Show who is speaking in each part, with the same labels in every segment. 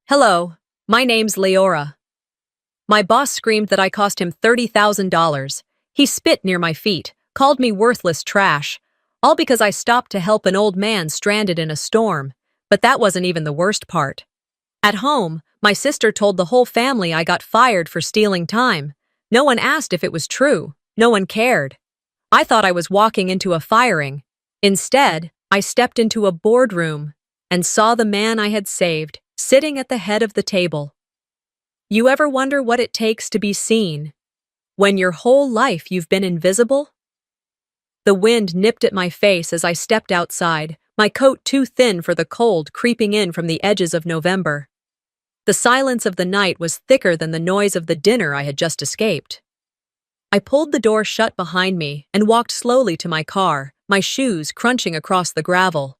Speaker 1: Hello, my name's Leora. My boss screamed that I cost him $30,000. He spit near my feet, called me worthless trash, all because I stopped to help an old man stranded in a storm. But that wasn't even the worst part. At home, my sister told the whole family I got fired for stealing time. No one asked if it was true. No one cared. I thought I was walking into a firing. Instead, I stepped into a boardroom and saw the man I had saved sitting at the head of the table. You ever wonder what it takes to be seen when your whole life you've been invisible? The wind nipped at my face as I stepped outside, my coat too thin for the cold creeping in from the edges of November. The silence of the night was thicker than the noise of the dinner I had just escaped. I pulled the door shut behind me and walked slowly to my car, my shoes crunching across the gravel.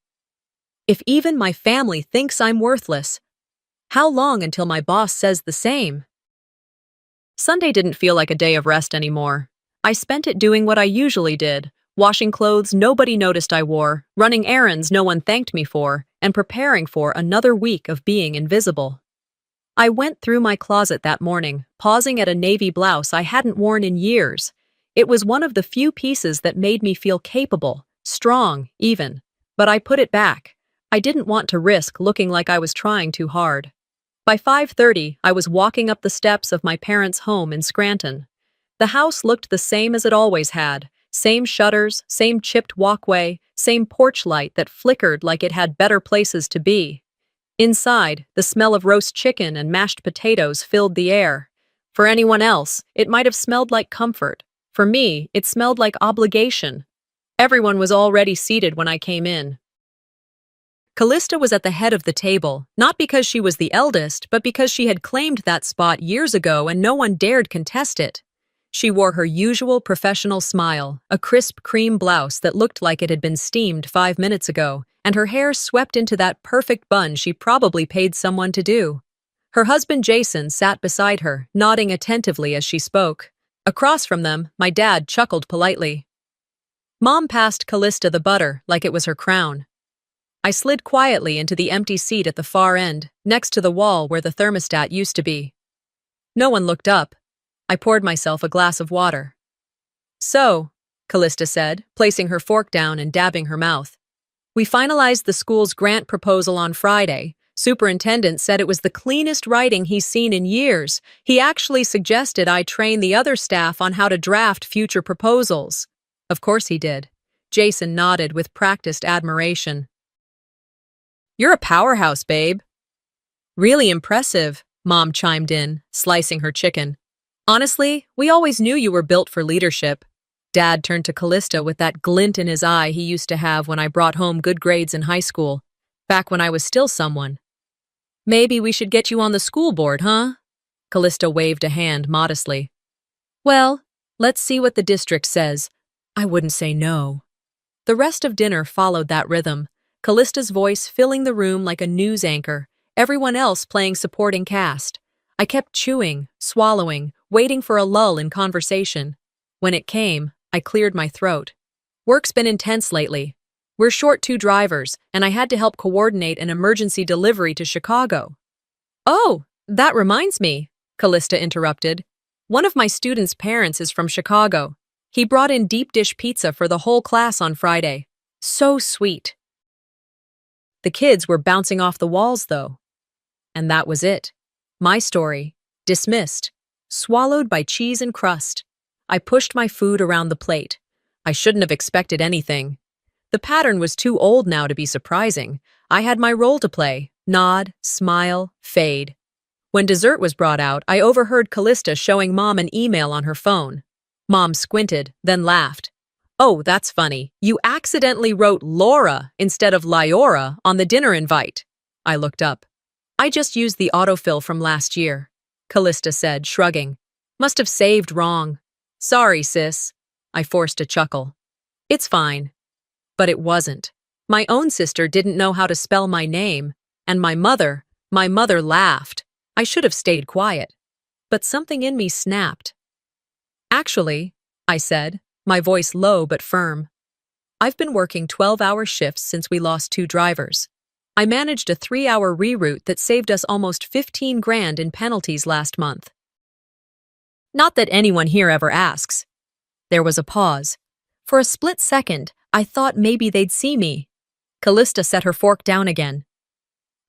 Speaker 1: If even my family thinks I'm worthless, how long until my boss says the same? Sunday didn't feel like a day of rest anymore. I spent it doing what I usually did, washing clothes nobody noticed I wore, running errands no one thanked me for, and preparing for another week of being invisible. I went through my closet that morning, pausing at a navy blouse I hadn't worn in years. It was one of the few pieces that made me feel capable, strong, even. But I put it back. I didn't want to risk looking like I was trying too hard. By 5:30, I was walking up the steps of my parents' home in Scranton. The house looked the same as it always had. Same shutters, same chipped walkway, same porch light that flickered like it had better places to be. Inside, the smell of roast chicken and mashed potatoes filled the air. For anyone else, it might have smelled like comfort. For me, it smelled like obligation. Everyone was already seated when I came in. Callista was at the head of the table, not because she was the eldest, but because she had claimed that spot years ago and no one dared contest it. She wore her usual professional smile, a crisp cream blouse that looked like it had been steamed 5 minutes ago, and her hair swept into that perfect bun she probably paid someone to do. Her husband Jason sat beside her, nodding attentively as she spoke. Across from them, my dad chuckled politely. Mom passed Callista the butter like it was her crown. I slid quietly into the empty seat at the far end, next to the wall where the thermostat used to be. No one looked up. I poured myself a glass of water. So, Callista said, placing her fork down and dabbing her mouth. We finalized the school's grant proposal on Friday. Superintendent said it was the cleanest writing he's seen in years. He actually suggested I train the other staff on how to draft future proposals. Of course he did. Jason nodded with practiced admiration. You're a powerhouse, babe. Really impressive, Mom chimed in, slicing her chicken. Honestly, we always knew you were built for leadership. Dad turned to Callista with that glint in his eye he used to have when I brought home good grades in high school, back when I was still someone. Maybe we should get you on the school board, huh? Callista waved a hand modestly. Well, let's see what the district says. I wouldn't say no. The rest of dinner followed that rhythm, Callista's voice filling the room like a news anchor, everyone else playing supporting cast. I kept chewing, swallowing, waiting for a lull in conversation. When it came, I cleared my throat. Work's been intense lately. We're short 2 drivers, and I had to help coordinate an emergency delivery to Chicago. Oh, that reminds me, Callista interrupted. One of my students' parents is from Chicago. He brought in deep dish pizza for the whole class on Friday. So sweet. The kids were bouncing off the walls, though. And that was it. My story. Dismissed. Swallowed by cheese and crust. I pushed my food around the plate. I shouldn't have expected anything. The pattern was too old now to be surprising. I had my role to play. Nod, smile, fade. When dessert was brought out, I overheard Callista showing Mom an email on her phone. Mom squinted, then laughed. Oh, that's funny. You accidentally wrote Laura instead of Lyora on the dinner invite. I looked up. I just used the autofill from last year, Callista said, shrugging. Must have saved wrong. Sorry, sis. I forced a chuckle. It's fine. But it wasn't. My own sister didn't know how to spell my name, and my mother laughed. I should have stayed quiet. But something in me snapped. Actually, I said, my voice low but firm. I've been working 12-hour shifts since we lost 2 drivers. I managed a 3-hour reroute that saved us almost 15 grand in penalties last month. Not that anyone here ever asks. There was a pause. For a split second, I thought maybe they'd see me. Callista set her fork down again.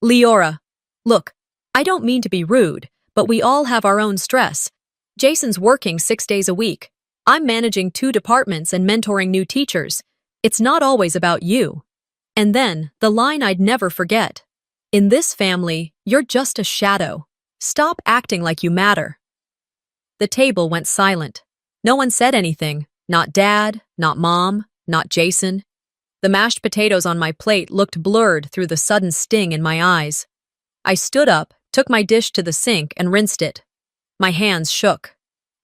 Speaker 1: Leora, look, I don't mean to be rude, but we all have our own stress. Jason's working 6 days a week. I'm managing 2 departments and mentoring new teachers. It's not always about you. And then, the line I'd never forget. In this family, you're just a shadow. Stop acting like you matter. The table went silent. No one said anything. Not Dad, not Mom, not Jason. The mashed potatoes on my plate looked blurred through the sudden sting in my eyes. I stood up, took my dish to the sink, and rinsed it. My hands shook.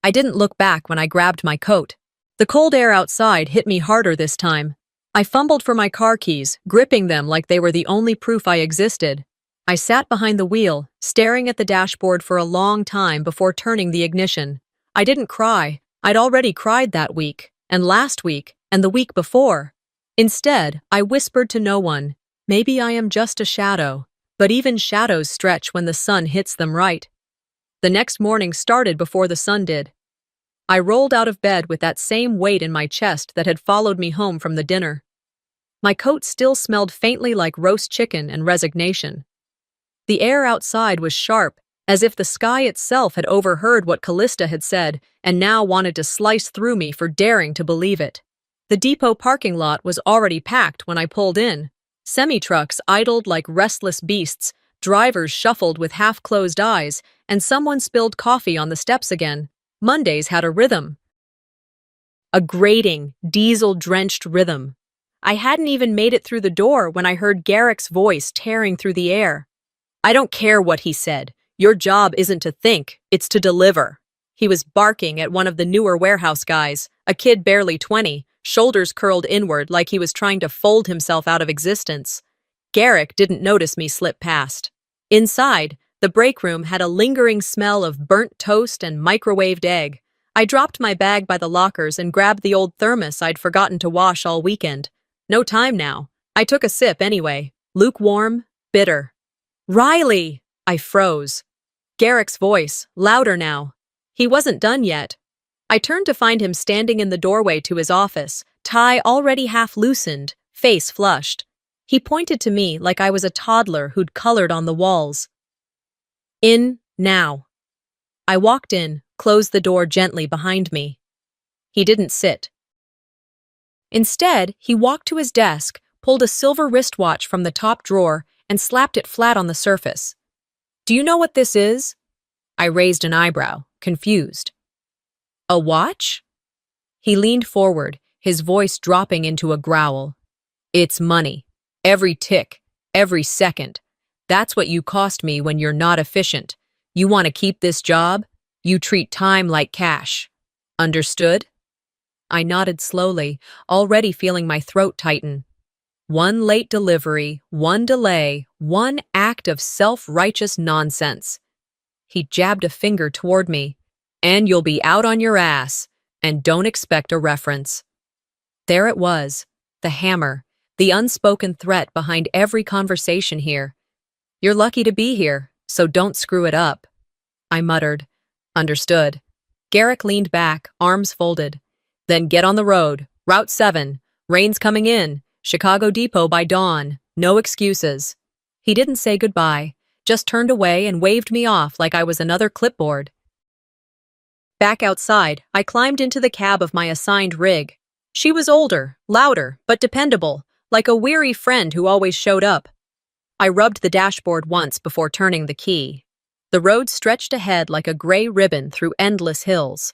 Speaker 1: I didn't look back when I grabbed my coat. The cold air outside hit me harder this time. I fumbled for my car keys, gripping them like they were the only proof I existed. I sat behind the wheel, staring at the dashboard for a long time before turning the ignition. I didn't cry. I'd already cried that week, and last week, and the week before. Instead, I whispered to no one, maybe I am just a shadow, but even shadows stretch when the sun hits them right. The next morning started before the sun did. I rolled out of bed with that same weight in my chest that had followed me home from the dinner. My coat still smelled faintly like roast chicken and resignation. The air outside was sharp, as if the sky itself had overheard what Callista had said and now wanted to slice through me for daring to believe it. The depot parking lot was already packed when I pulled in. Semi-trucks idled like restless beasts, drivers shuffled with half-closed eyes, and someone spilled coffee on the steps again. Mondays had a rhythm. A grating, diesel-drenched rhythm. I hadn't even made it through the door when I heard Garrick's voice tearing through the air. I don't care what he said. Your job isn't to think, it's to deliver. He was barking at one of the newer warehouse guys, a kid barely 20, shoulders curled inward like he was trying to fold himself out of existence. Garrick didn't notice me slip past. Inside, the break room had a lingering smell of burnt toast and microwaved egg. I dropped my bag by the lockers and grabbed the old thermos I'd forgotten to wash all weekend. No time now. I took a sip anyway. Lukewarm, bitter. Riley! I froze. Garrick's voice, louder now. He wasn't done yet. I turned to find him standing in the doorway to his office, tie already half loosened, face flushed. He pointed to me like I was a toddler who'd colored on the walls. In, now. I walked in, closed the door gently behind me. He didn't sit. Instead, he walked to his desk, pulled a silver wristwatch from the top drawer, and slapped it flat on the surface. Do you know what this is? I raised an eyebrow, confused. A watch? He leaned forward, his voice dropping into a growl. It's money. Every tick, every second. That's what you cost me when you're not efficient. You want to keep this job? You treat time like cash. Understood? I nodded slowly, already feeling my throat tighten. One late delivery, one delay, one act of self-righteous nonsense. He jabbed a finger toward me. And you'll be out on your ass, and don't expect a reference. There it was, the hammer, the unspoken threat behind every conversation here. You're lucky to be here, so don't screw it up. I muttered. Understood. Garrick leaned back, arms folded. Then get on the road. Route 7. Rain's coming in. Chicago Depot by dawn. No excuses. He didn't say goodbye, just turned away and waved me off like I was another clipboard. Back outside, I climbed into the cab of my assigned rig. She was older, louder, but dependable, like a weary friend who always showed up. I rubbed the dashboard once before turning the key. The road stretched ahead like a gray ribbon through endless hills.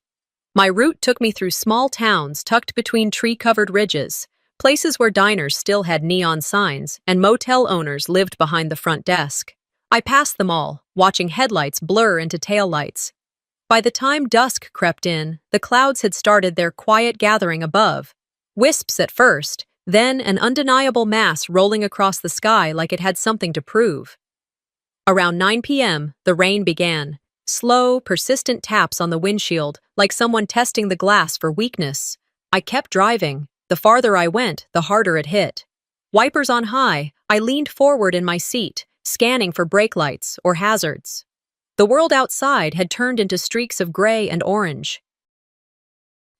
Speaker 1: My route took me through small towns tucked between tree-covered ridges, places where diners still had neon signs and motel owners lived behind the front desk. I passed them all, watching headlights blur into taillights. By the time dusk crept in, the clouds had started their quiet gathering above. Wisps at first, then an undeniable mass rolling across the sky like it had something to prove. Around 9 p.m., the rain began. Slow, persistent taps on the windshield, like someone testing the glass for weakness. I kept driving. The farther I went, the harder it hit. Wipers on high, I leaned forward in my seat, scanning for brake lights or hazards. The world outside had turned into streaks of gray and orange.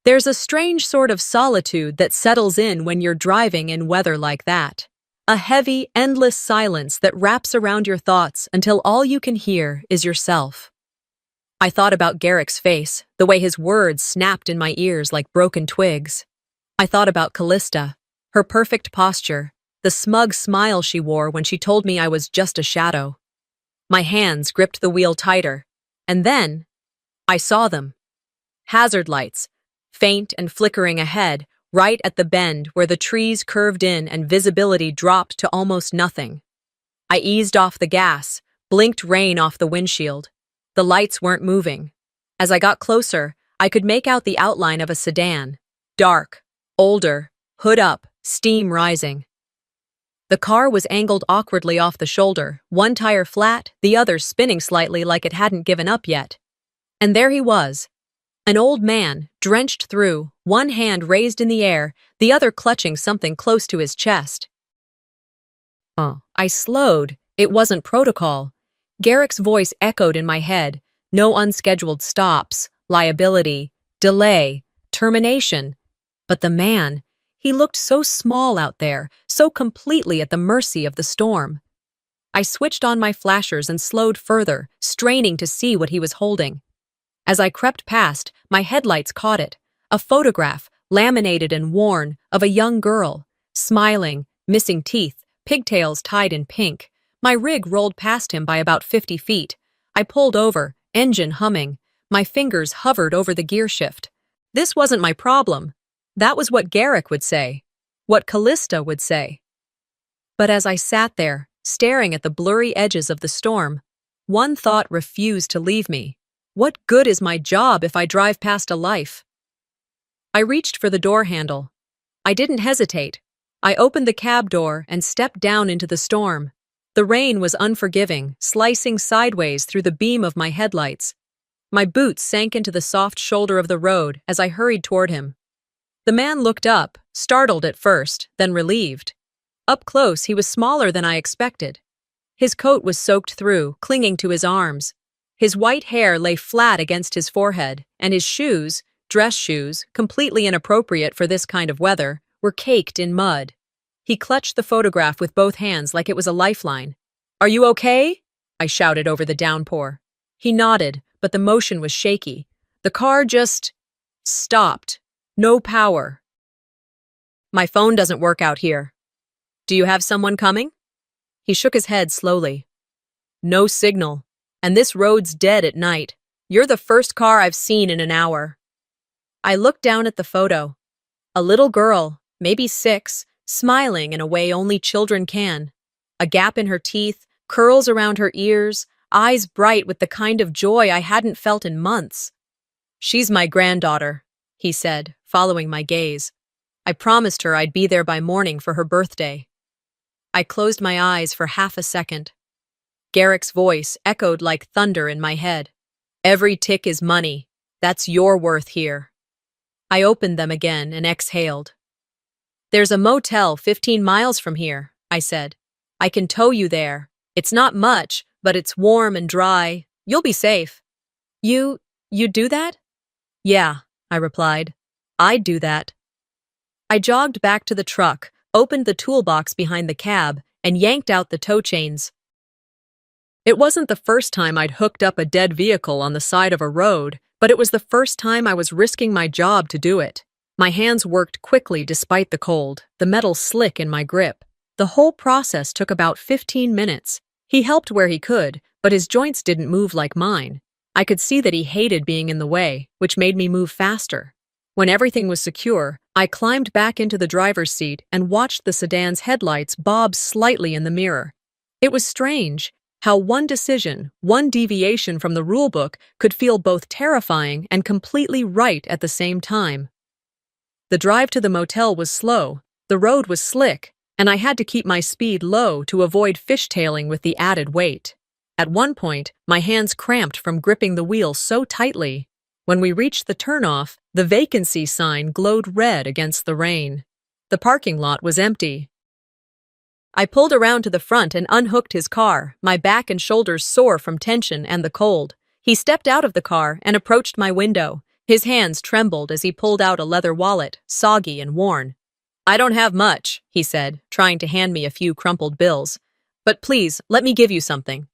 Speaker 1: There's a strange sort of solitude that settles in when you're driving in weather like that. A heavy, endless silence that wraps around your thoughts until all you can hear is yourself. I thought about Garrick's face, the way his words snapped in my ears like broken twigs. I thought about Callista, her perfect posture, the smug smile she wore when she told me I was just a shadow. My hands gripped the wheel tighter, and then I saw them. Hazard lights, faint and flickering ahead, right at the bend where the trees curved in and visibility dropped to almost nothing. I eased off the gas, blinked rain off the windshield. The lights weren't moving. As I got closer, I could make out the outline of a sedan. Dark, older, hood up, steam rising. The car was angled awkwardly off the shoulder, one tire flat, the other spinning slightly like it hadn't given up yet. And there he was, an old man, drenched through, one hand raised in the air, the other clutching something close to his chest. I slowed. It wasn't protocol. Garrick's voice echoed in my head. No unscheduled stops, liability, delay, termination. But the man, he looked so small out there, so completely at the mercy of the storm. I switched on my flashers and slowed further, straining to see what he was holding. As I crept past, my headlights caught it, a photograph, laminated and worn, of a young girl, smiling, missing teeth, pigtails tied in pink. My rig rolled past him by about 50 feet. I pulled over, engine humming. My fingers hovered over the gear shift. This wasn't my problem. That was what Garrick would say, what Callista would say. But as I sat there, staring at the blurry edges of the storm, one thought refused to leave me. What good is my job if I drive past a life? I reached for the door handle. I didn't hesitate. I opened the cab door and stepped down into the storm. The rain was unforgiving, slicing sideways through the beam of my headlights. My boots sank into the soft shoulder of the road as I hurried toward him. The man looked up, startled at first, then relieved. Up close, he was smaller than I expected. His coat was soaked through, clinging to his arms. His white hair lay flat against his forehead, and his shoes, dress shoes, completely inappropriate for this kind of weather, were caked in mud. He clutched the photograph with both hands like it was a lifeline. "Are you okay?" I shouted over the downpour. He nodded, but the motion was shaky. The car just stopped. No power. "My phone doesn't work out here. Do you have someone coming?" He shook his head slowly. "No signal. And this road's dead at night. You're the first car I've seen in an hour." I looked down at the photo. A little girl, maybe 6, smiling in a way only children can. A gap in her teeth, curls around her ears, eyes bright with the kind of joy I hadn't felt in months. "She's my granddaughter," he said, following my gaze. "I promised her I'd be there by morning for her birthday." I closed my eyes for half a second. Garrick's voice echoed like thunder in my head. "Every tick is money. That's your worth here." I opened them again and exhaled. "There's a motel 15 miles from here," I said. "I can tow you there. It's not much, but it's warm and dry. You'll be safe." You do that?" "Yeah," I replied. "I'd do that." I jogged back to the truck, opened the toolbox behind the cab, and yanked out the tow chains. It wasn't the first time I'd hooked up a dead vehicle on the side of a road, but it was the first time I was risking my job to do it. My hands worked quickly despite the cold, the metal slick in my grip. The whole process took about 15 minutes. He helped where he could, but his joints didn't move like mine. I could see that he hated being in the way, which made me move faster. When everything was secure, I climbed back into the driver's seat and watched the sedan's headlights bob slightly in the mirror. It was strange how one decision, one deviation from the rulebook could feel both terrifying and completely right at the same time. The drive to the motel was slow, the road was slick, and I had to keep my speed low to avoid fishtailing with the added weight. At one point, my hands cramped from gripping the wheel so tightly. When we reached the turnoff, the vacancy sign glowed red against the rain. The parking lot was empty. I pulled around to the front and unhooked his car, my back and shoulders sore from tension and the cold. He stepped out of the car and approached my window. His hands trembled as he pulled out a leather wallet, soggy and worn. "I don't have much," he said, trying to hand me a few crumpled bills. "But please, let me give you something."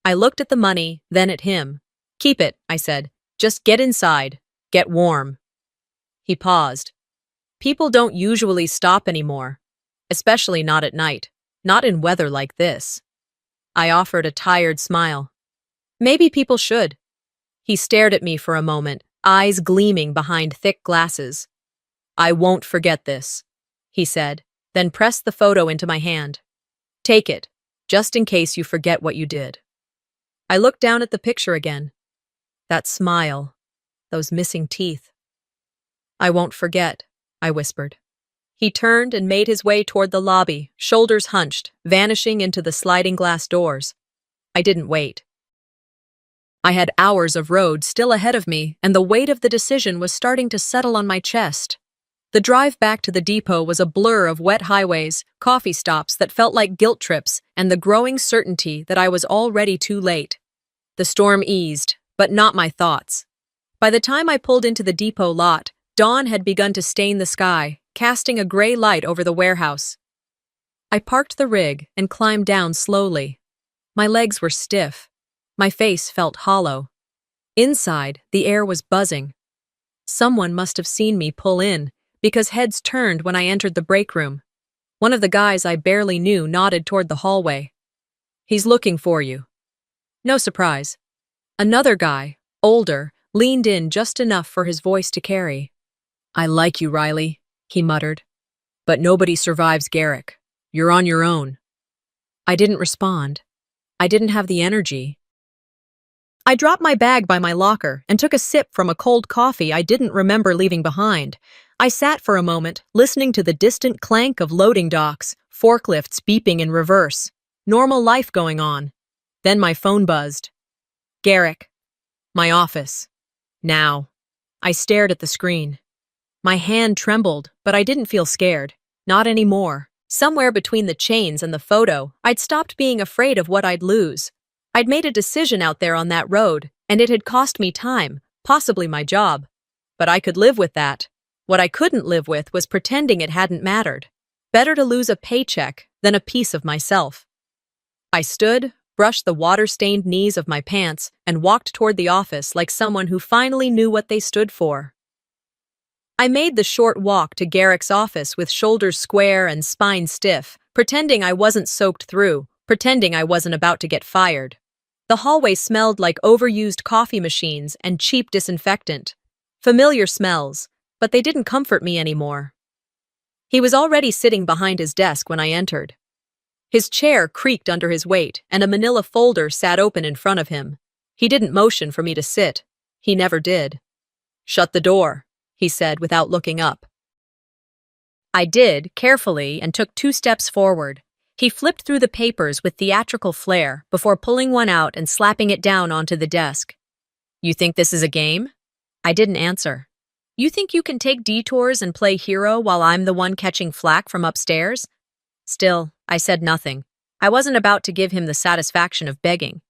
Speaker 1: I looked at the money, then at him. "Keep it," I said. "Just get inside. Get warm." He paused. People don't usually stop anymore, especially not at night, not in weather like this. I offered a tired smile. Maybe people should. He stared at me for a moment, eyes gleaming behind thick glasses. "I won't forget this," he said, then pressed the photo into my hand. "Take it, just in case you forget what you did." I looked down at the picture again. That smile, those missing teeth. "I won't forget," I whispered. He turned and made his way toward the lobby, shoulders hunched, vanishing into the sliding glass doors. I didn't wait. I had hours of road still ahead of me, and the weight of the decision was starting to settle on my chest. The drive back to the depot was a blur of wet highways, coffee stops that felt like guilt trips, and the growing certainty that I was already too late. The storm eased, but not my thoughts. By the time I pulled into the depot lot, dawn had begun to stain the sky, casting a gray light over the warehouse. I parked the rig and climbed down slowly. My legs were stiff. My face felt hollow. Inside, the air was buzzing. Someone must have seen me pull in, because heads turned when I entered the break room. One of the guys I barely knew nodded toward the hallway. "He's looking for you." No surprise. Another guy, older, leaned in just enough for his voice to carry. "I like you, Riley," he muttered. "But nobody survives Garrick. You're on your own." I didn't respond. I didn't have the energy. I dropped my bag by my locker and took a sip from a cold coffee I didn't remember leaving behind. I sat for a moment, listening to the distant clank of loading docks, forklifts beeping in reverse. Normal life going on. Then my phone buzzed. Garrick. My office. Now. I stared at the screen. My hand trembled, but I didn't feel scared. Not anymore. Somewhere between the chains and the photo, I'd stopped being afraid of what I'd lose. I'd made a decision out there on that road, and it had cost me time, possibly my job. But I could live with that. What I couldn't live with was pretending it hadn't mattered. Better to lose a paycheck than a piece of myself. I stood, brushed the water-stained knees of my pants, and walked toward the office like someone who finally knew what they stood for. I made the short walk to Garrick's office with shoulders square and spine stiff, pretending I wasn't soaked through, pretending I wasn't about to get fired. The hallway smelled like overused coffee machines and cheap disinfectant. Familiar smells, but they didn't comfort me anymore. He was already sitting behind his desk when I entered. His chair creaked under his weight, and a manila folder sat open in front of him. He didn't motion for me to sit. He never did. "Shut the door," he said without looking up. I did, carefully, and took 2 steps forward. He flipped through the papers with theatrical flair before pulling one out and slapping it down onto the desk. "You think this is a game?" I didn't answer. "You think you can take detours and play hero while I'm the one catching flack from upstairs?" Still, I said nothing. I wasn't about to give him the satisfaction of begging.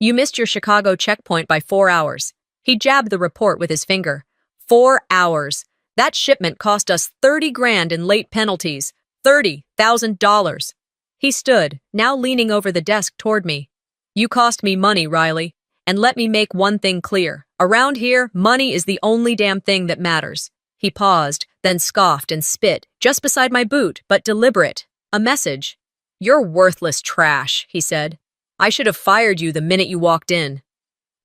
Speaker 1: "You missed your Chicago checkpoint by 4 hours. He jabbed the report with his finger. 4 hours. That shipment cost us 30 grand in late penalties. $30,000. He stood, now leaning over the desk toward me. "You cost me money, Riley. And let me make one thing clear. Around here, money is the only damn thing that matters." He paused, then scoffed and spit, just beside my boot, but deliberate. A message. "You're worthless trash," he said. "I should have fired you the minute you walked in."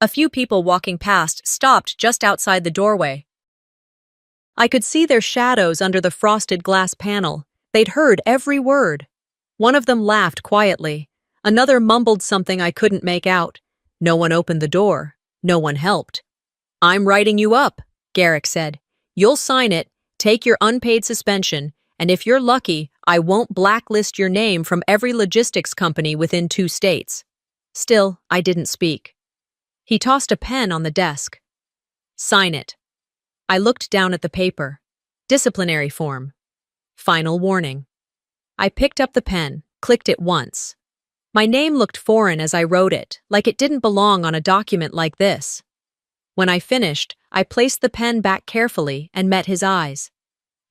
Speaker 1: A few people walking past stopped just outside the doorway. I could see their shadows under the frosted glass panel. They'd heard every word. One of them laughed quietly. Another mumbled something I couldn't make out. No one opened the door. No one helped. "I'm writing you up," Garrick said. "You'll sign it, take your unpaid suspension, and if you're lucky, I won't blacklist your name from every logistics company within 2 states. Still, I didn't speak. He tossed a pen on the desk. "Sign it." I looked down at the paper. Disciplinary form. Final warning. I picked up the pen, Clicked it once. My name looked foreign as I wrote it, like it didn't belong on a document like this. When I finished, I placed the pen back carefully and met his eyes.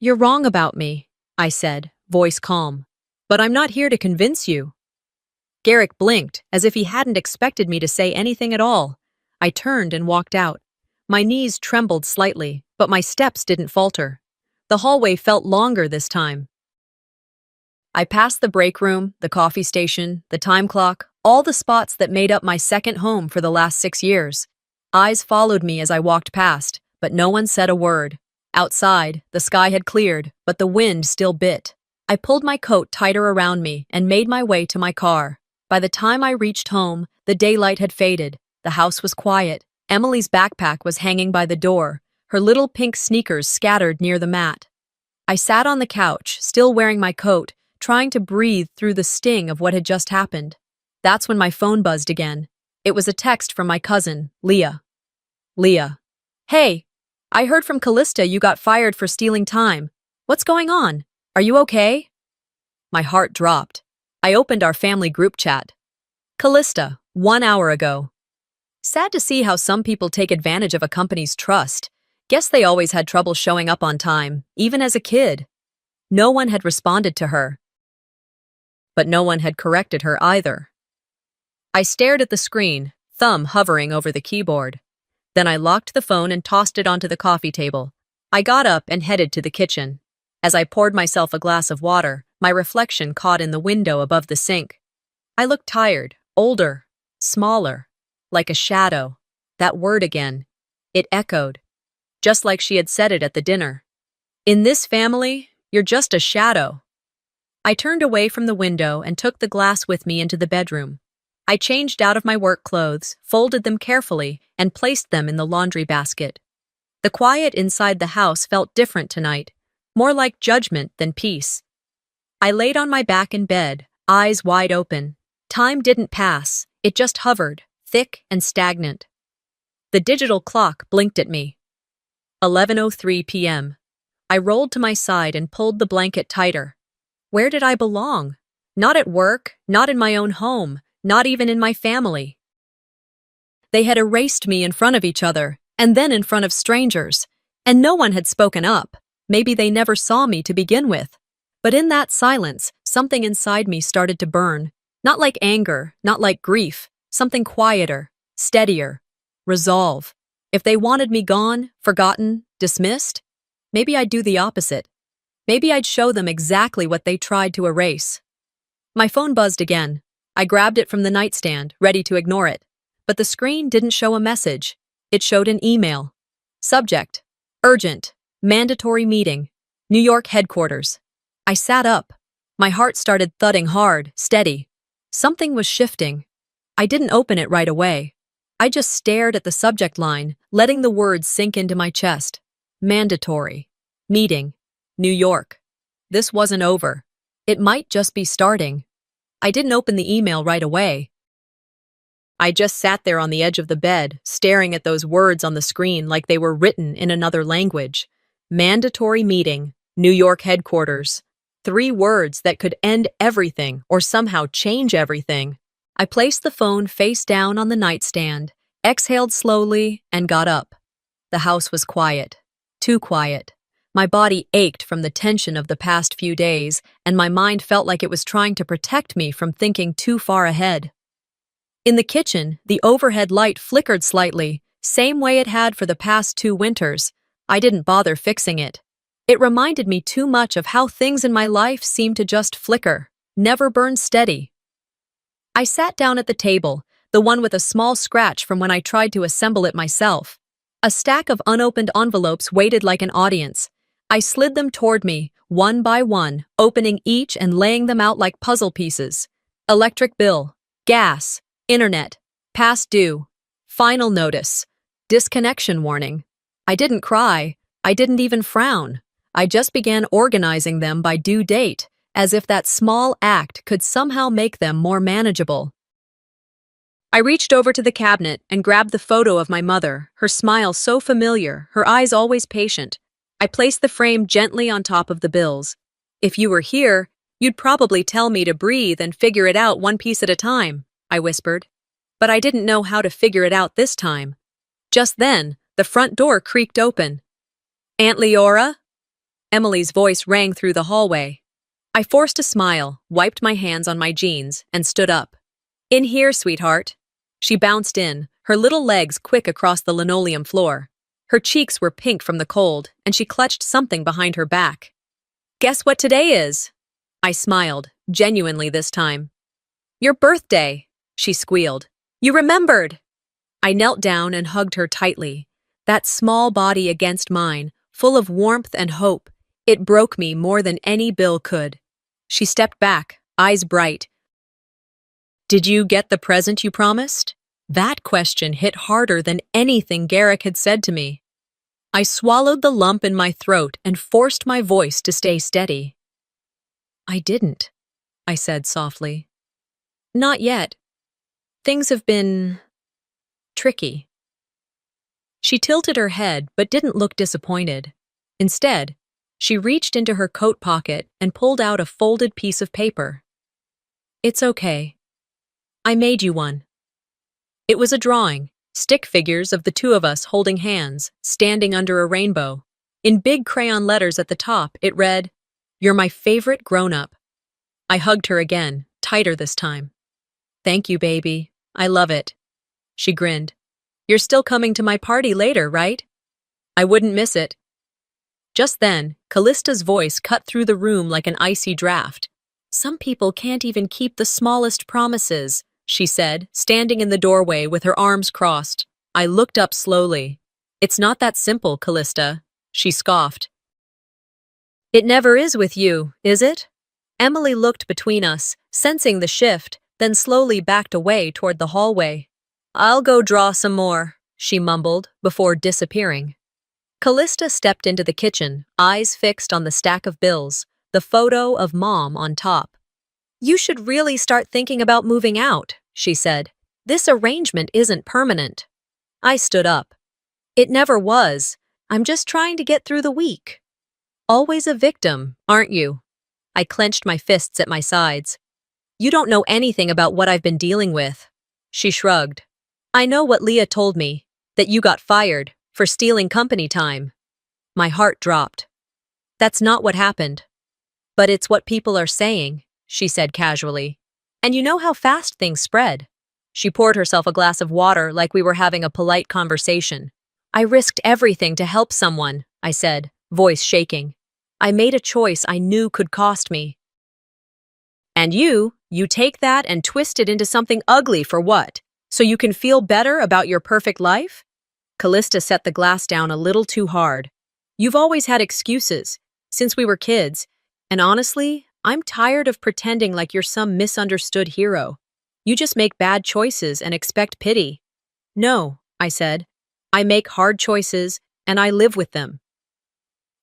Speaker 1: "You're wrong about me," I said, voice calm. "But I'm not here to convince you." Garrick blinked, as if he hadn't expected me to say anything at all. I turned and walked out. My knees trembled slightly, but my steps didn't falter. The hallway felt longer this time. I passed the break room, the coffee station, the time clock, all the spots that made up my second home for the last 6 years. Eyes followed me as I walked past, but no one said a word. Outside, the sky had cleared, but the wind still bit. I pulled my coat tighter around me and made my way to my car. By the time I reached home, the daylight had faded. The house was quiet. Emily's backpack was hanging by the door, her little pink sneakers scattered near the mat. I sat on the couch, still wearing my coat, trying to breathe through the sting of what had just happened. That's when my phone buzzed again. It was a text from my cousin, Leah. Leah. "Hey, I heard from Callista you got fired for stealing time. What's going on? Are you okay?" My heart dropped. I opened our family group chat. Callista, 1 hour ago. Sad to see how some people take advantage of a company's trust. Guess they always had trouble showing up on time, even as a kid. No one had responded to her. But no one had corrected her either. I stared at the screen, thumb hovering over the keyboard. Then I locked the phone and tossed it onto the coffee table. I got up and headed to the kitchen. As I poured myself a glass of water, my reflection caught in the window above the sink. I looked tired, older, smaller, like a shadow. That word again. It echoed, just like she had said it at the dinner. "In this family, you're just a shadow." I turned away from the window and took the glass with me into the bedroom. I changed out of my work clothes, folded them carefully, and placed them in the laundry basket. The quiet inside the house felt different tonight, more like judgment than peace. I laid on my back in bed, eyes wide open. Time didn't pass, it just hovered, thick and stagnant. The digital clock blinked at me. 11:03 p.m. I rolled to my side and pulled the blanket tighter. Where did I belong? Not at work, not in my own home, not even in my family. They had erased me in front of each other, and then in front of strangers, and no one had spoken up. Maybe they never saw me to begin with. But in that silence, something inside me started to burn. Not like anger, not like grief, something quieter, steadier. Resolve. If they wanted me gone, forgotten, dismissed, maybe I'd do the opposite. Maybe I'd show them exactly what they tried to erase. My phone buzzed again. I grabbed it from the nightstand, ready to ignore it. But the screen didn't show a message. It showed an email. Subject: urgent, mandatory meeting, New York headquarters. I sat up. My heart started thudding hard, steady. Something was shifting. I didn't open it right away. I just stared at the subject line, letting the words sink into my chest. Mandatory. Meeting. New York. This wasn't over. It might just be starting. I didn't open the email right away. I just sat there on the edge of the bed, staring at those words on the screen like they were written in another language. Mandatory meeting, New York headquarters. 3 words that could end everything or somehow change everything. I placed the phone face down on the nightstand, exhaled slowly, and got up. The house was quiet. Too quiet. My body ached from the tension of the past few days, and my mind felt like it was trying to protect me from thinking too far ahead. In the kitchen, the overhead light flickered slightly, same way it had for the past 2 winters. I didn't bother fixing it. It reminded me too much of how things in my life seemed to just flicker, never burn steady. I sat down at the table, the one with a small scratch from when I tried to assemble it myself. A stack of unopened envelopes waited like an audience. I slid them toward me, one by one, opening each and laying them out like puzzle pieces. Electric bill, gas, internet, past due, final notice, disconnection warning. I didn't cry. I didn't even frown. I just began organizing them by due date, as if that small act could somehow make them more manageable. I reached over to the cabinet and grabbed the photo of my mother, her smile so familiar, her eyes always patient. I placed the frame gently on top of the bills. "If you were here, You'd probably tell me to breathe and figure it out one piece at a time, I whispered. But I didn't know how to figure it out this time. Just then, the front door creaked open. Aunt Leora? Emily's voice rang through the hallway. I forced a smile, wiped my hands on my jeans, and stood up. In here, sweetheart. She bounced in, her little legs quick across the linoleum floor. Her cheeks were pink from the cold, and she clutched something behind her back. Guess what today is? I smiled, genuinely this time. Your birthday, she squealed. You remembered! I knelt down and hugged her tightly. That small body against mine, full of warmth and hope, it broke me more than any bill could. She stepped back, eyes bright. Did you get the present you promised? That question hit harder than anything Garrick had said to me. I swallowed the lump in my throat and forced my voice to stay steady. I didn't, I said softly. Not yet. Things have been tricky. She tilted her head but didn't look disappointed. Instead, she reached into her coat pocket and pulled out a folded piece of paper. It's okay. I made you one. It was a drawing, stick figures of the two of us holding hands, standing under a rainbow. In big crayon letters at the top, it read, You're my favorite grown-up. I hugged her again, tighter this time. Thank you, baby. I love it. She grinned. You're still coming to my party later, right? I wouldn't miss it. Just then, Callista's voice cut through the room like an icy draft. Some people can't even keep the smallest promises, she said, standing in the doorway with her arms crossed. I looked up slowly. It's not that simple, Callista, she scoffed. It never is with you, is it? Emily looked between us, sensing the shift, then slowly backed away toward the hallway. I'll go draw some more, she mumbled, before disappearing. Callista stepped into the kitchen, eyes fixed on the stack of bills, the photo of Mom on top. You should really start thinking about moving out, she said. This arrangement isn't permanent. I stood up. It never was. I'm just trying to get through the week. Always a victim, aren't you? I clenched my fists at my sides. You don't know anything about what I've been dealing with. She shrugged. I know what Leah told me, that you got fired for stealing company time. My heart dropped. That's not what happened. But it's what people are saying, she said casually. And you know how fast things spread. She poured herself a glass of water like we were having a polite conversation. I risked everything to help someone, I said, voice shaking. I made a choice I knew could cost me. And you take that and twist it into something ugly for what? So you can feel better about your perfect life? Callista set the glass down a little too hard. You've always had excuses, since we were kids, and honestly, I'm tired of pretending like you're some misunderstood hero. You just make bad choices and expect pity. No, I said. I make hard choices, and I live with them.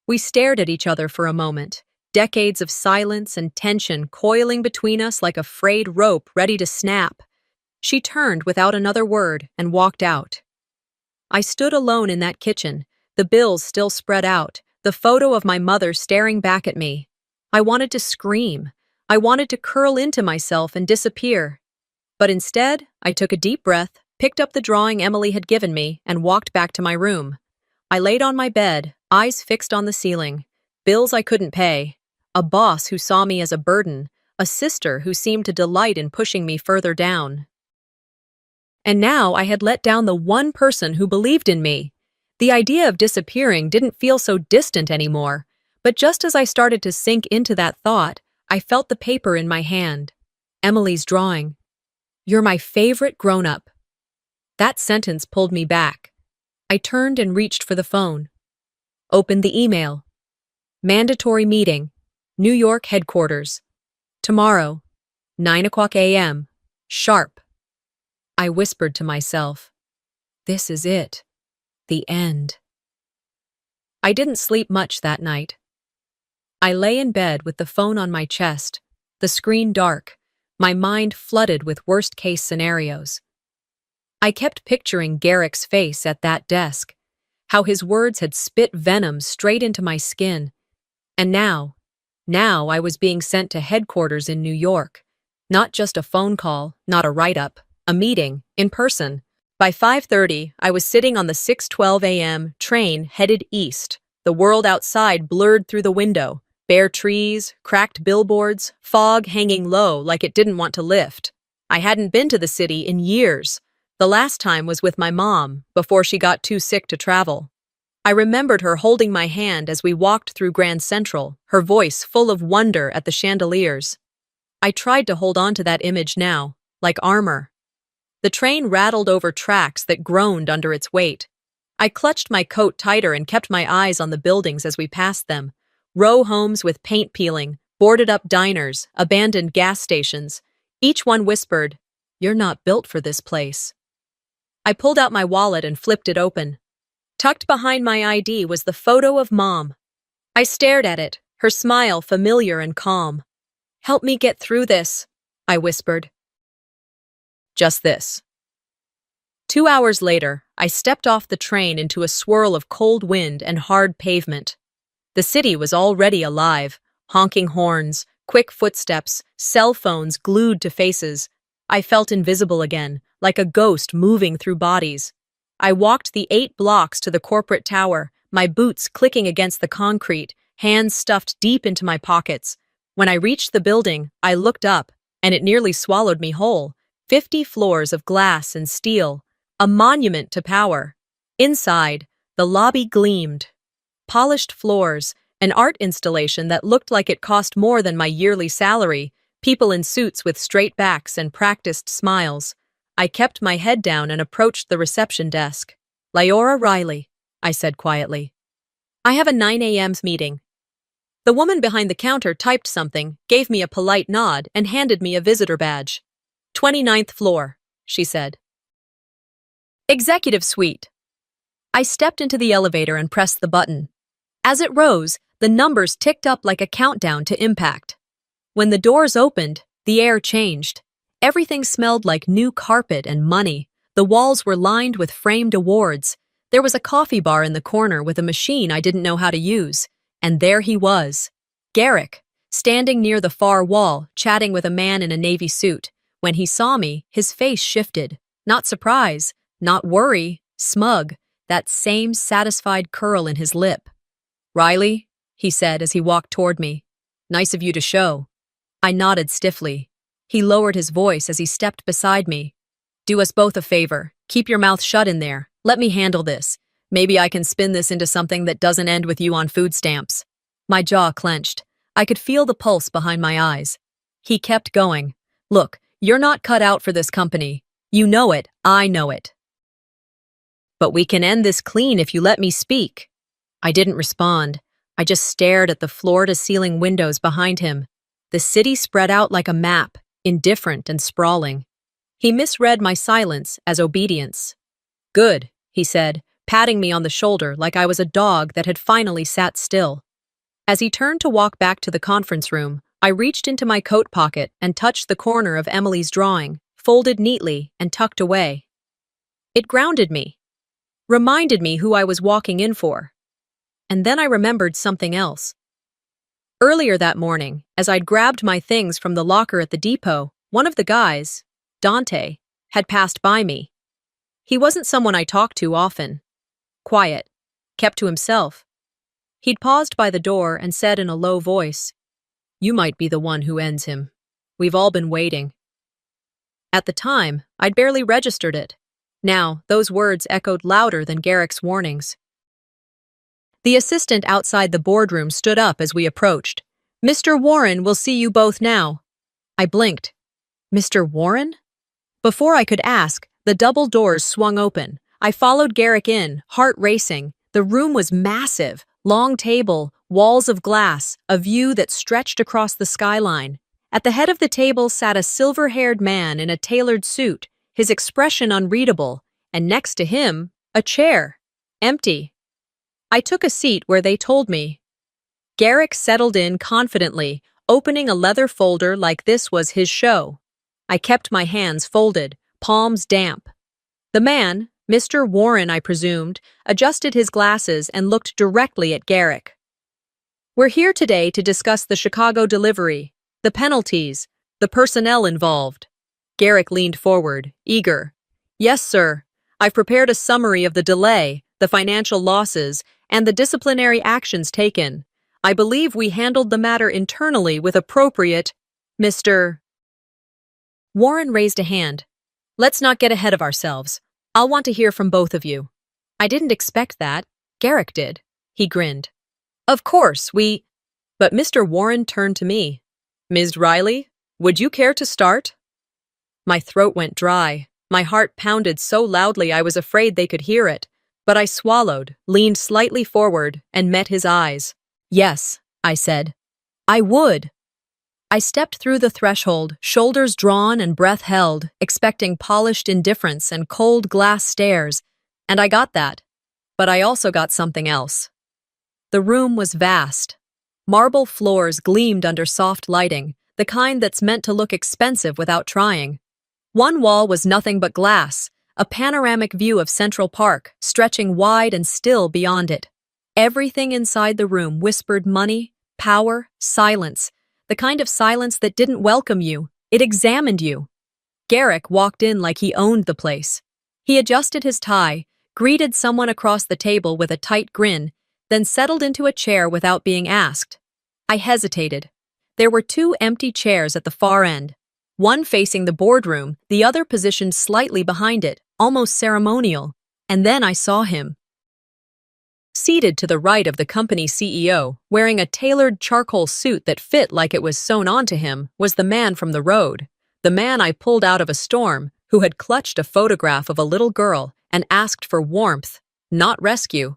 Speaker 1: We stared at each other for a moment, decades of silence and tension coiling between us like a frayed rope ready to snap. She turned without another word and walked out. I stood alone in that kitchen, the bills still spread out, the photo of my mother staring back at me. I wanted to scream. I wanted to curl into myself and disappear. But instead, I took a deep breath, picked up the drawing Emily had given me, and walked back to my room. I laid on my bed, eyes fixed on the ceiling. Bills I couldn't pay. A boss who saw me as a burden. A sister who seemed to delight in pushing me further down. And now I had let down the one person who believed in me. The idea of disappearing didn't feel so distant anymore, but just as I started to sink into that thought, I felt the paper in my hand. Emily's drawing. You're my favorite grown-up. That sentence pulled me back. I turned and reached for the phone. Opened the email. Mandatory meeting. New York headquarters. Tomorrow, 9:00 a.m. Sharp. I whispered to myself, this is it. The end. I didn't sleep much that night. I lay in bed with the phone on my chest, the screen dark, my mind flooded with worst-case scenarios. I kept picturing Garrick's face at that desk, how his words had spit venom straight into my skin, and now, Now I was being sent to headquarters in New York. Not just a phone call, not a write-up, a meeting, in person. By 5:30, I was sitting on the 6:12 a.m. train headed east. The world outside blurred through the window. Bare trees, cracked billboards, fog hanging low like it didn't want to lift. I hadn't been to the city in years. The last time was with my mom, before she got too sick to travel. I remembered her holding my hand as we walked through Grand Central, her voice full of wonder at the chandeliers. I tried to hold on to that image now, like armor. The train rattled over tracks that groaned under its weight. I clutched my coat tighter and kept my eyes on the buildings as we passed them. Row homes with paint peeling, boarded-up diners, abandoned gas stations. Each one whispered, "You're not built for this place." I pulled out my wallet and flipped it open. Tucked behind my ID was the photo of Mom. I stared at it, her smile familiar and calm. "Help me get through this," I whispered. Just this. 2 hours later, I stepped off the train into a swirl of cold wind and hard pavement. The city was already alive, honking horns, quick footsteps, cell phones glued to faces. I felt invisible again, like a ghost moving through bodies. I walked the 8 blocks to the corporate tower, my boots clicking against the concrete, hands stuffed deep into my pockets. When I reached the building, I looked up, and it nearly swallowed me whole. 50 floors of glass and steel, a monument to power. Inside, the lobby gleamed. Polished floors, an art installation that looked like it cost more than my yearly salary, people in suits with straight backs and practiced smiles. I kept my head down and approached the reception desk. "Leora Riley," I said quietly. "I have a 9 a.m. meeting." The woman behind the counter typed something, gave me a polite nod, and handed me a visitor badge. 29th floor, she said. Executive suite. I stepped into the elevator and pressed the button. As it rose, the numbers ticked up like a countdown to impact. When the doors opened, the air changed. Everything smelled like new carpet and money. The walls were lined with framed awards. There was a coffee bar in the corner with a machine I didn't know how to use. And there he was, Garrick, standing near the far wall, chatting with a man in a navy suit. When he saw me, his face shifted. Not surprise, not worry, smug, that same satisfied curl in his lip. "Riley," he said as he walked toward me. "Nice of you to show." I nodded stiffly. He lowered his voice as he stepped beside me. "Do us both a favor. Keep your mouth shut in there. Let me handle this. Maybe I can spin this into something that doesn't end with you on food stamps." My jaw clenched. I could feel the pulse behind my eyes. He kept going. "Look, you're not cut out for this company. You know it, I know it. But we can end this clean if you let me speak." I didn't respond. I just stared at the floor-to-ceiling windows behind him. The city spread out like a map, indifferent and sprawling. He misread my silence as obedience. "Good," he said, patting me on the shoulder like I was a dog that had finally sat still. As he turned to walk back to the conference room, I reached into my coat pocket and touched the corner of Emily's drawing, folded neatly and tucked away. It grounded me, reminded me who I was walking in for. And then I remembered something else. Earlier that morning, as I'd grabbed my things from the locker at the depot, one of the guys, Dante, had passed by me. He wasn't someone I talked to often. Quiet, kept to himself. He'd paused by the door and said in a low voice, "You might be the one who ends him. We've all been waiting." At the time, I'd barely registered it. Now, those words echoed louder than Garrick's warnings. The assistant outside the boardroom stood up as we approached. "Mr. Warren will see you both now." I blinked. "Mr. Warren?" Before I could ask, the double doors swung open. I followed Garrick in, heart racing. The room was massive, long table, walls of glass, a view that stretched across the skyline. At the head of the table sat a silver-haired man in a tailored suit, his expression unreadable, and next to him, a chair, empty. I took a seat where they told me. Garrick settled in confidently, opening a leather folder like this was his show. I kept my hands folded, palms damp. The man, Mr. Warren I presumed, adjusted his glasses and looked directly at Garrick. We're here today to discuss the Chicago delivery, the penalties, the personnel involved. Garrick leaned forward, eager. Yes, sir. I've prepared a summary of the delay, the financial losses, and the disciplinary actions taken. I believe we handled the matter internally with appropriate, Mr. Warren raised a hand. Let's not get ahead of ourselves. I'll want to hear from both of you. I didn't expect that. Garrick did. He grinned. Of course, But Mr. Warren turned to me. Ms. Riley, would you care to start? My throat went dry. My heart pounded so loudly I was afraid they could hear it. But I swallowed, leaned slightly forward, and met his eyes. Yes, I said. I would. I stepped through the threshold, shoulders drawn and breath held, expecting polished indifference and cold glass stares, and I got that. But I also got something else. The room was vast. Marble floors gleamed under soft lighting, the kind that's meant to look expensive without trying. One wall was nothing but glass, a panoramic view of Central Park, stretching wide and still beyond it. Everything inside the room whispered money, power, silence, the kind of silence that didn't welcome you, it examined you. Garrick walked in like he owned the place. He adjusted his tie, greeted someone across the table with a tight grin, then settled into a chair without being asked. I hesitated. There were two empty chairs at the far end, one facing the boardroom, the other positioned slightly behind it, almost ceremonial, and then I saw him. Seated to the right of the company CEO, wearing a tailored charcoal suit that fit like it was sewn onto him, was the man from the road, the man I pulled out of a storm, who had clutched a photograph of a little girl and asked for warmth, not rescue.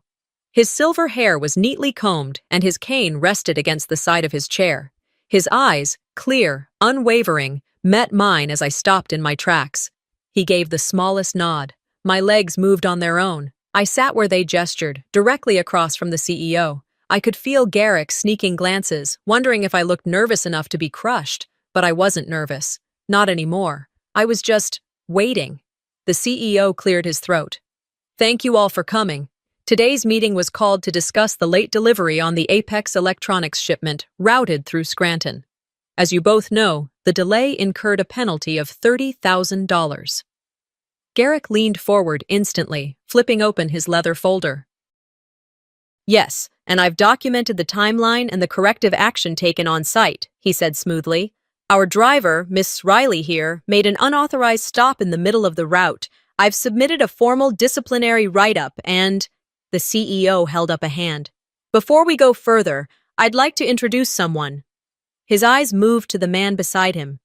Speaker 1: His silver hair was neatly combed and his cane rested against the side of his chair. His eyes, clear, unwavering, met mine as I stopped in my tracks. He gave the smallest nod. My legs moved on their own. I sat where they gestured, directly across from the CEO. I could feel Garrick sneaking glances, wondering if I looked nervous enough to be crushed, but I wasn't nervous. Not anymore. I was just waiting. The CEO cleared his throat. Thank you all for coming. Today's meeting was called to discuss the late delivery on the Apex Electronics shipment routed through Scranton. As you both know, the delay incurred a penalty of $30,000. Garrick leaned forward instantly, flipping open his leather folder. Yes, and I've documented the timeline and the corrective action taken on site, he said smoothly. Our driver, Miss Riley here, made an unauthorized stop in the middle of the route. I've submitted a formal disciplinary write-up and... The CEO held up a hand. Before we go further, I'd like to introduce someone. His eyes moved to the man beside him.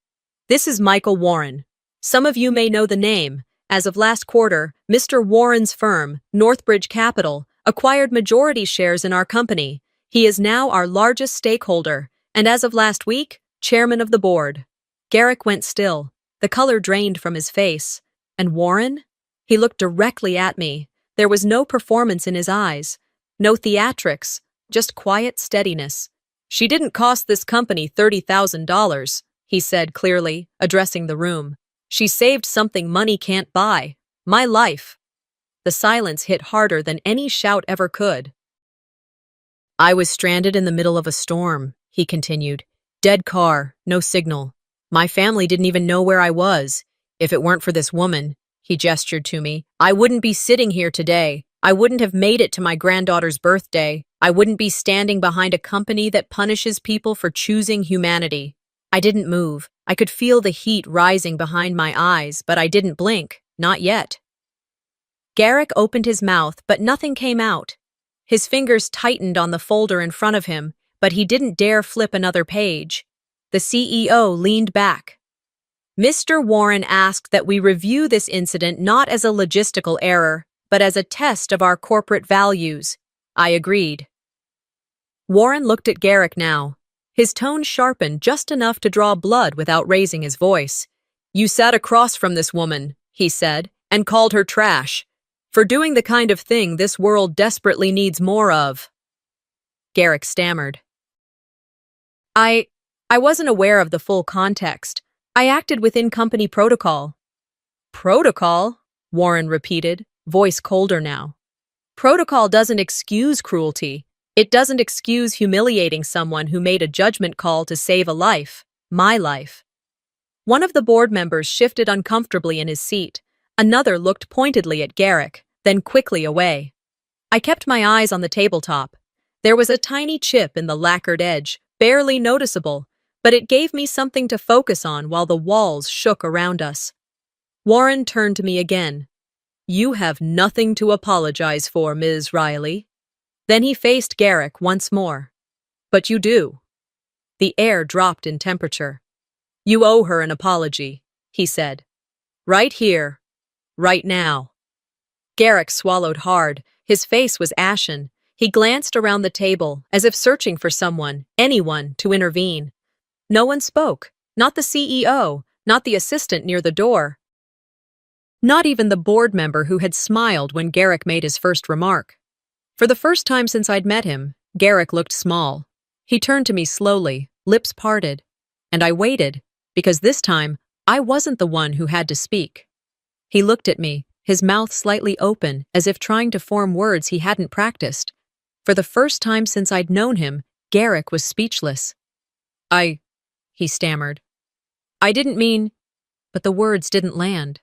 Speaker 1: This is Michael Warren. Some of you may know the name. As of last quarter, Mr. Warren's firm, Northbridge Capital, acquired majority shares in our company. He is now our largest stakeholder, and as of last week, chairman of the board. Garrick went still. The color drained from his face. And Warren? He looked directly at me. There was no performance in his eyes, no theatrics, just quiet steadiness. She didn't cost this company $30,000, he said clearly, addressing the room. She saved something money can't buy. My life. The silence hit harder than any shout ever could. I was stranded in the middle of a storm, he continued. Dead car, no signal. My family didn't even know where I was. If it weren't for this woman, he gestured to me, I wouldn't be sitting here today. I wouldn't have made it to my granddaughter's birthday. I wouldn't be standing behind a company that punishes people for choosing humanity. I didn't move. I could feel the heat rising behind my eyes, but I didn't blink. Not yet. Garrick opened his mouth, but nothing came out. His fingers tightened on the folder in front of him, but he didn't dare flip another page. The CEO leaned back. Mr. Warren asked that we review this incident not as a logistical error, but as a test of our corporate values. I agreed. Warren looked at Garrick now. His tone sharpened just enough to draw blood without raising his voice. You sat across from this woman, he said, and called her trash. For doing the kind of thing this world desperately needs more of. Garrick stammered. I wasn't aware of the full context. I acted within company protocol. Protocol? Warren repeated, voice colder now. Protocol doesn't excuse cruelty. It doesn't excuse humiliating someone who made a judgment call to save a life, my life. One of the board members shifted uncomfortably in his seat. Another looked pointedly at Garrick, then quickly away. I kept my eyes on the tabletop. There was a tiny chip in the lacquered edge, barely noticeable, but it gave me something to focus on while the walls shook around us. Warren turned to me again. "You have nothing to apologize for, Ms. Riley." Then he faced Garrick once more. "But you do." The air dropped in temperature. "You owe her an apology," he said. "Right here. Right now." Garrick swallowed hard. His face was ashen. He glanced around the table, as if searching for someone, anyone, to intervene. No one spoke. Not the CEO, not the assistant near the door. Not even the board member who had smiled when Garrick made his first remark. For the first time since I'd met him, Garrick looked small. He turned to me slowly, lips parted. And I waited, because this time, I wasn't the one who had to speak. He looked at me, his mouth slightly open, as if trying to form words he hadn't practiced. For the first time since I'd known him, Garrick was speechless. He stammered. "I didn't mean—" But the words didn't land.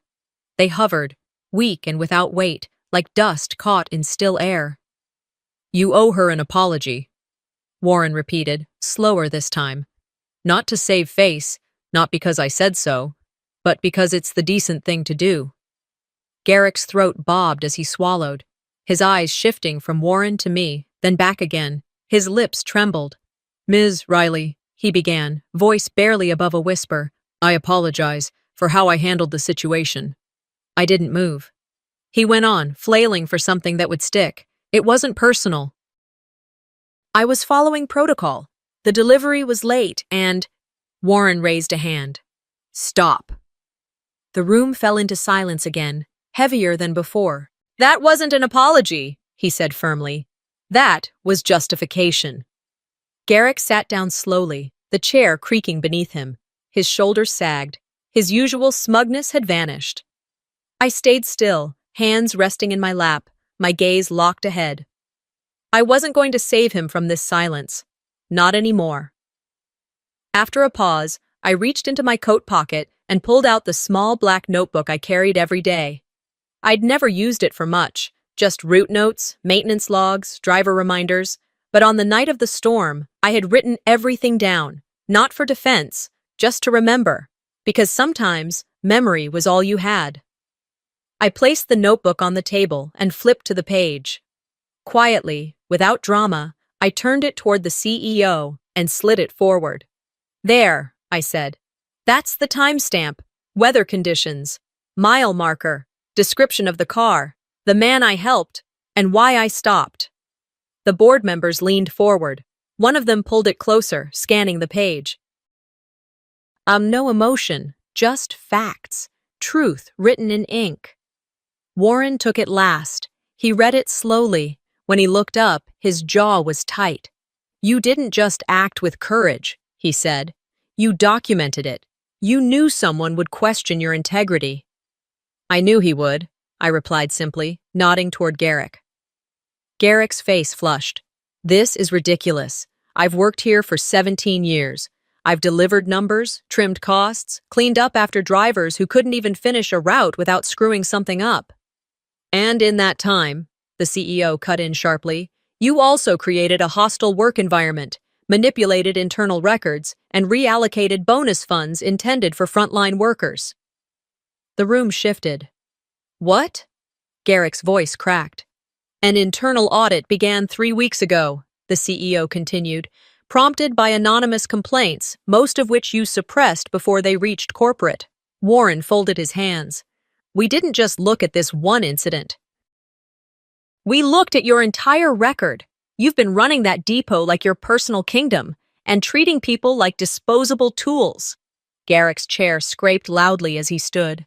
Speaker 1: They hovered, weak and without weight, like dust caught in still air. "You owe her an apology," Warren repeated, slower this time. "Not to save face, not because I said so, but because it's the decent thing to do." Garrick's throat bobbed as he swallowed, his eyes shifting from Warren to me, then back again. His lips trembled. "Ms. Riley," he began, voice barely above a whisper, "I apologize for how I handled the situation." I didn't move. He went on, flailing for something that would stick. It wasn't personal. I was following protocol. The delivery was late and— Warren raised a hand. "Stop." The room fell into silence again, heavier than before. "That wasn't an apology," he said firmly. "That was justification." Garrick sat down slowly, the chair creaking beneath him. His shoulders sagged. His usual smugness had vanished. I stayed still, hands resting in my lap, my gaze locked ahead. I wasn't going to save him from this silence. Not anymore. After a pause, I reached into my coat pocket and pulled out the small black notebook I carried every day. I'd never used it for much, just route notes, maintenance logs, driver reminders, but on the night of the storm, I had written everything down, not for defense, just to remember, because sometimes memory was all you had. I placed the notebook on the table and flipped to the page. Quietly, without drama, I turned it toward the CEO and slid it forward. "There," I said. "That's the timestamp, weather conditions, mile marker, description of the car, the man I helped, and why I stopped." The board members leaned forward. One of them pulled it closer, scanning the page. No emotion, just facts, truth written in ink. Warren took it last. He read it slowly. When he looked up, his jaw was tight. "You didn't just act with courage," he said. "You documented it. You knew someone would question your integrity." "I knew he would," I replied simply, nodding toward Garrick. Garrick's face flushed. "This is ridiculous. I've worked here for 17 years. I've delivered numbers, trimmed costs, cleaned up after drivers who couldn't even finish a route without screwing something up. And in that time," the CEO cut in sharply, "you also created a hostile work environment, manipulated internal records, and reallocated bonus funds intended for frontline workers." The room shifted. "What?" Garrick's voice cracked. "An internal audit began 3 weeks ago," the CEO continued, "prompted by anonymous complaints, most of which you suppressed before they reached corporate." Warren folded his hands. "We didn't just look at this one incident. We looked at your entire record. You've been running that depot like your personal kingdom and treating people like disposable tools." Garrick's chair scraped loudly as he stood.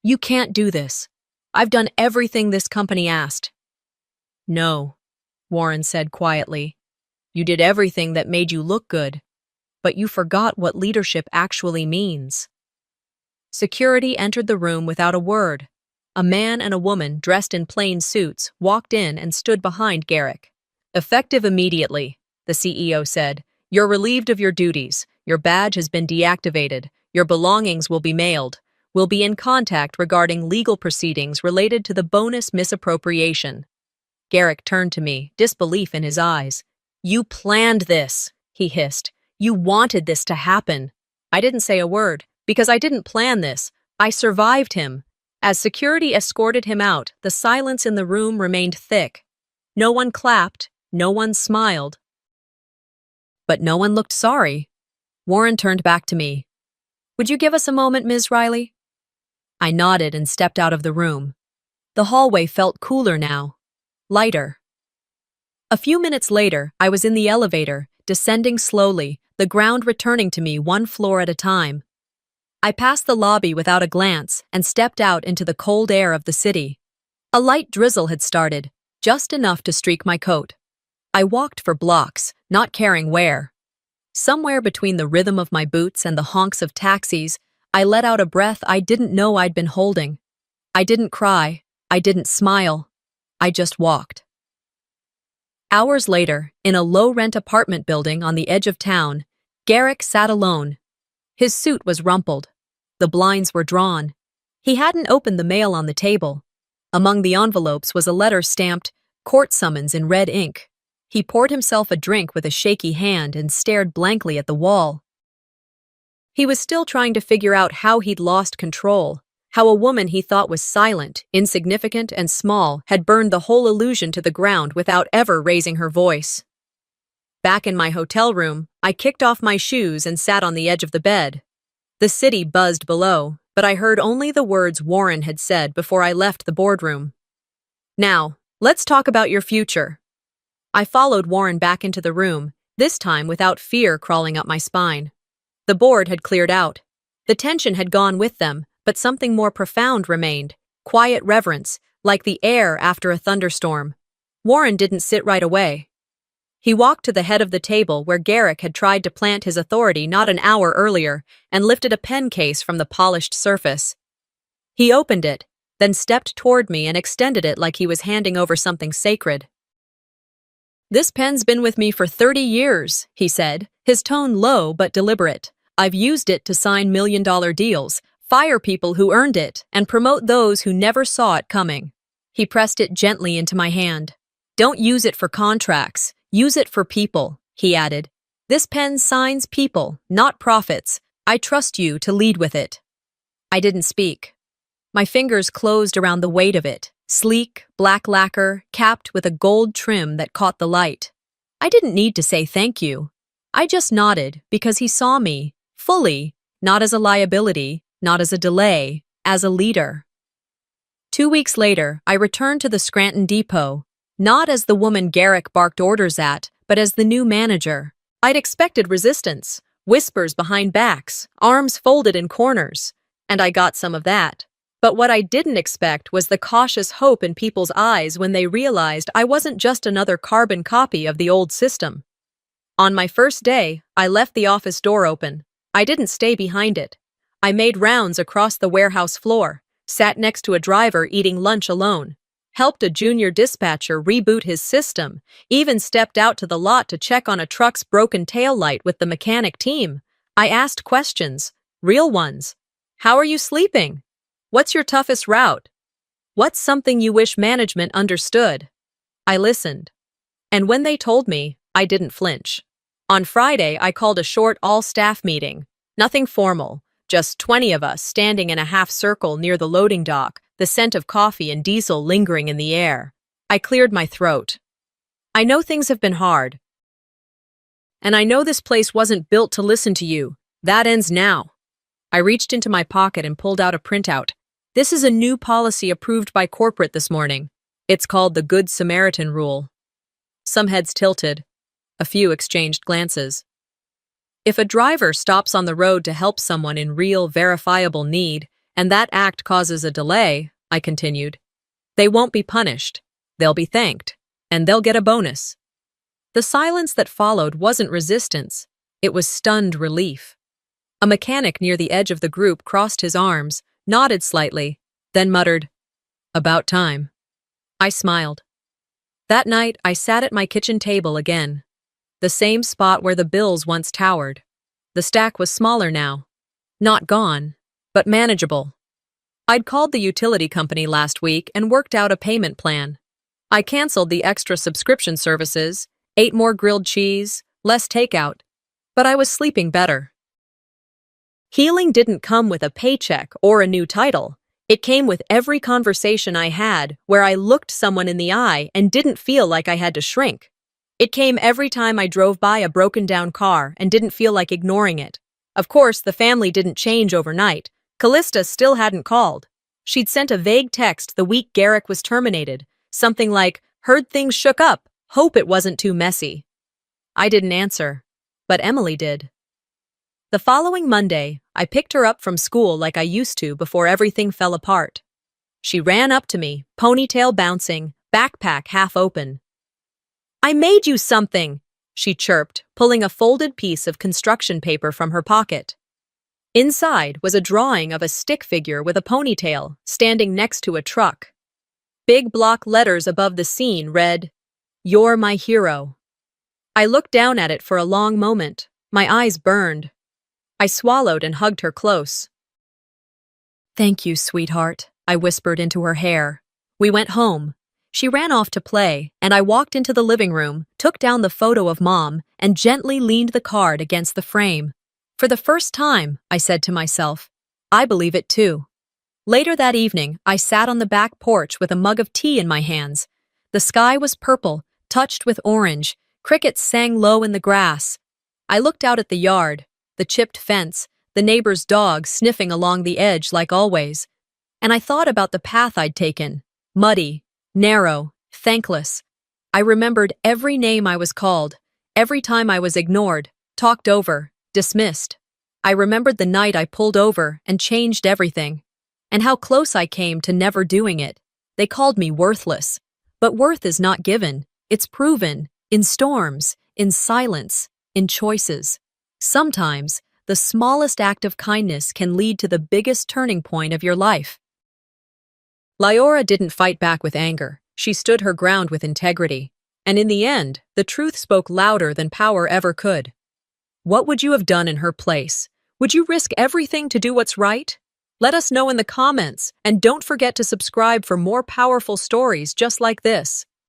Speaker 1: "You can't do this. I've done everything this company asked." "No," Warren said quietly. "You did everything that made you look good, but you forgot what leadership actually means." Security entered the room without a word. A man and a woman dressed in plain suits walked in and stood behind Garrick. Effective immediately, the CEO said. You're relieved of your duties. Your badge has been deactivated. Your belongings will be mailed. We'll be in contact regarding legal proceedings related to the bonus misappropriation. Garrick turned to me, disbelief in his eyes. You planned this, he hissed. You wanted this to happen. I didn't say a word, because I didn't plan this. I survived him. As security escorted him out, the silence in the room remained thick. No one clapped, no one smiled. But no one looked sorry. Warren turned back to me. Would you give us a moment, Ms. Riley? I nodded and stepped out of the room. The hallway felt cooler now, lighter. A few minutes later, I was in the elevator, descending slowly, the ground returning to me one floor at a time. I passed the lobby without a glance and stepped out into the cold air of the city. A light drizzle had started, just enough to streak my coat. I walked for blocks, not caring where. Somewhere between the rhythm of my boots and the honks of taxis, I let out a breath I didn't know I'd been holding. I didn't cry. I didn't smile. I just walked. Hours later, in a low-rent apartment building on the edge of town, Garrick sat alone. His suit was rumpled. The blinds were drawn. He hadn't opened the mail on the table. Among the envelopes was a letter stamped, "Court summons" in red ink. He poured himself a drink with a shaky hand and stared blankly at the wall. He was still trying to figure out how he'd lost control, how a woman he thought was silent, insignificant, and small had burned the whole illusion to the ground without ever raising her voice. Back in my hotel room, I kicked off my shoes and sat on the edge of the bed. The city buzzed below, but I heard only the words Warren had said before I left the boardroom. Now, let's talk about your future. I followed Warren back into the room, this time without fear crawling up my spine. The board had cleared out. The tension had gone with them, but something more profound remained, quiet reverence, like the air after a thunderstorm. Warren didn't sit right away. He walked to the head of the table where Garrick had tried to plant his authority not an hour earlier and lifted a pen case from the polished surface. He opened it, then stepped toward me and extended it like he was handing over something sacred. This pen's been with me for 30 years, he said, his tone low but deliberate. I've used it to sign million-dollar deals, fire people who earned it, and promote those who never saw it coming. He pressed it gently into my hand. Don't use it for contracts. Use it for people, he added. This pen signs people, not profits. I trust you to lead with it. I didn't speak. My fingers closed around the weight of it, sleek, black lacquer, capped with a gold trim that caught the light. I didn't need to say thank you. I just nodded because he saw me, fully, not as a liability, not as a delay, as a leader. 2 weeks later, I returned to the Scranton Depot, not as the woman Garrick barked orders at, but as the new manager. I'd expected resistance, whispers behind backs, arms folded in corners, and I got some of that. But what I didn't expect was the cautious hope in people's eyes when they realized I wasn't just another carbon copy of the old system. On my first day, I left the office door open. I didn't stay behind it. I made rounds across the warehouse floor, sat next to a driver eating lunch alone, helped a junior dispatcher reboot his system, even stepped out to the lot to check on a truck's broken taillight with the mechanic team. I asked questions, real ones. How are you sleeping? What's your toughest route? What's something you wish management understood? I listened. And when they told me, I didn't flinch. On Friday, I called a short all-staff meeting. Nothing formal, just 20 of us standing in a half circle near the loading dock, the scent of coffee and diesel lingering in the air. I cleared my throat. I know things have been hard. And I know this place wasn't built to listen to you. That ends now. I reached into my pocket and pulled out a printout. This is a new policy approved by corporate this morning. It's called the Good Samaritan Rule. Some heads tilted. A few exchanged glances. If a driver stops on the road to help someone in real, verifiable need, and that act causes a delay, I continued, they won't be punished. They'll be thanked. And they'll get a bonus. The silence that followed wasn't resistance. It was stunned relief. A mechanic near the edge of the group crossed his arms, nodded slightly, then muttered, "About time." I smiled. That night, I sat at my kitchen table again. The same spot where the bills once towered. The stack was smaller now. Not gone, but manageable. I'd called the utility company last week and worked out a payment plan. I canceled the extra subscription services, ate more grilled cheese, less takeout, but I was sleeping better. Healing didn't come with a paycheck or a new title. It came with every conversation I had where I looked someone in the eye and didn't feel like I had to shrink. It came every time I drove by a broken-down car and didn't feel like ignoring it. Of course, the family didn't change overnight. Callista still hadn't called. She'd sent a vague text the week Garrick was terminated, something like, "Heard things shook up, hope it wasn't too messy." I didn't answer, but Emily did. The following Monday, I picked her up from school like I used to before everything fell apart. She ran up to me, ponytail bouncing, backpack half open. "I made you something," she chirped, pulling a folded piece of construction paper from her pocket. Inside was a drawing of a stick figure with a ponytail standing next to a truck. Big block letters above the scene read, "You're my hero." I looked down at it for a long moment. My eyes burned. I swallowed and hugged her close. "Thank you, sweetheart," I whispered into her hair. We went home. She ran off to play, and I walked into the living room, took down the photo of Mom, and gently leaned the card against the frame. For the first time, I said to myself, I believe it too. Later that evening, I sat on the back porch with a mug of tea in my hands. The sky was purple, touched with orange. Crickets sang low in the grass. I looked out at the yard, the chipped fence, the neighbor's dog sniffing along the edge like always. And I thought about the path I'd taken. Muddy, narrow, thankless. I remembered every name I was called, every time I was ignored, talked over, dismissed. I remembered the night I pulled over and changed everything, and how close I came to never doing it. They called me worthless. But worth is not given, it's proven, in storms, in silence, in choices. Sometimes, the smallest act of kindness can lead to the biggest turning point of your life. Liora didn't fight back with anger. She stood her ground with integrity. And in the end, the truth spoke louder than power ever could. What would you have done in her place? Would you risk everything to do what's right? Let us know in the comments, and don't forget to subscribe for more powerful stories just like this.